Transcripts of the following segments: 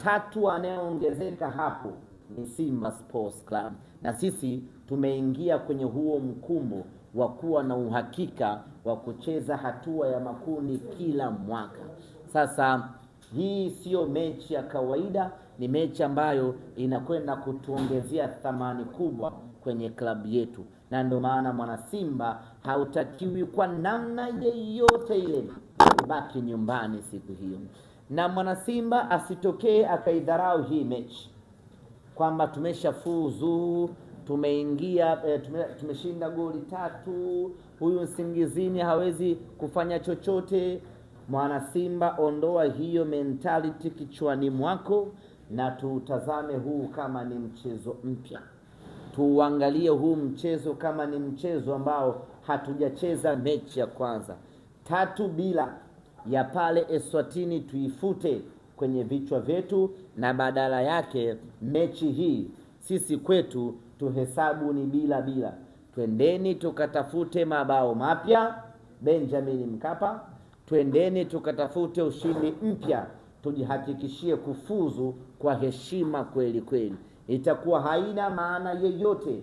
watatu anayeongezeka hapo ni Simba Sports Club, na sisi tumeingia kwenye huo mkumbo wa kuwa na uhakika wa kucheza hatua ya makundi kila mwaka. Sasa hii sio mechi ya kawaida, ni mechi ambayo inakwenda kutuongezea thamani kubwa kwenye klabu yetu, na ndio maana mwana Simba hautakiwi kwa namna yeyote ile kubaki nyumbani siku hiyo, na mwana Simba asitokee akaidharau hii mechi kwamba tumeshafuzu, tumeingia, tumeshinda goli 3, huyu Nsingizini hawezi kufanya chochote. Mwana Simba, ondoa hiyo mentality kichwani mwako na tutazame huu kama ni mchezo mpya. Tuangalie huu mchezo kama ni mchezo ambao hatujacheza mechi ya kwanza. 3-0 ya pale Eswatini tuifute kwenye vichwa vyetu, na badala yake mechi hii sisi kwetu tuhesabu ni 0-0. Twendeni tukatafute mabao mapya Benjamin Mkapa, twendeni tukatafute ushindi mpya, tujihakikishie kufuzu kwa heshima kweli kweli. Itakuwa haina maana yeyote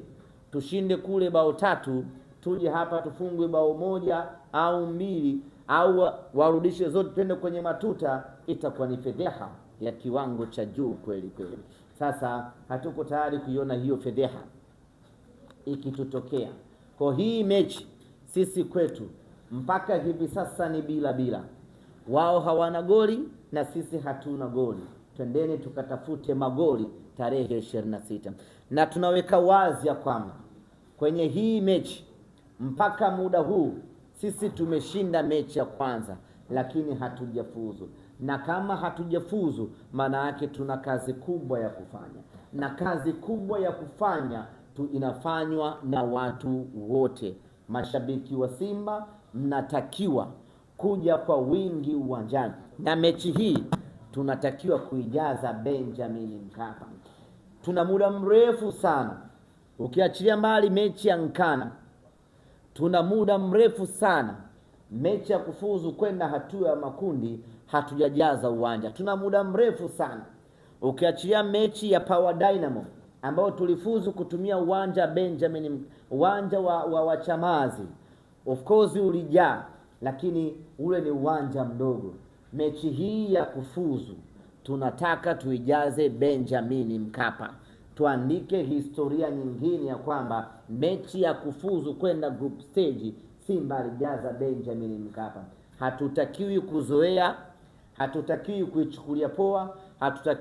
tushinde kule bao 3, tuje hapa tufungwe bao 1 au 2 au warudishe zote twende kwenye matuta. Itakuwa ni fedheha ya kiwango cha juu kweli kweli. Sasa hatuko tayari kuiona hiyo fedheha ikitutokea. Kwa hii mechi sisi kwetu mpaka hivi sasa ni 0-0. Wao hawana goli na sisi hatuna goli. Twendeni tukatafute magoli tarehe 26. Na tunaweka wazi ya kwamba kwenye hii mechi mpaka muda huu sisi tumeshinda mechi ya kwanza, lakini hatujafuzu. Na kama hatujafuzu, maana yake tuna kazi kubwa ya kufanya, na kazi kubwa ya kufanya inafanywa na watu wote. Mashabiki wa Simba mnatakiwa kuja kwa wingi uwanjani, na mechi hii tunatakiwa kuijaza Benjamin Mkapa. Tuna muda mrefu sana, ukiachilia mbali mechi ya Nkana, tuna muda mrefu sana mechi ya kufuzu kwenda hatua ya makundi hatujajaza uwanja. Tuna muda mrefu sana, ukiachilia mechi ya Power Dynamo ambao tulifuzu kutumia uwanja Benjamin, uwanja wa Chamazi. Of course ulijaa, lakini ule ni uwanja mdogo. Mechi hii ya kufuzu tunataka tuijaze Benjamin Mkapa, tuandike historia nyingine ya kwamba mechi ya kufuzu kwenda group stage Simba alijaza Benjamin Mkapa. Hatutakiwi kuzoea, hatutakiwi kuichukulia poa, hatutakiwi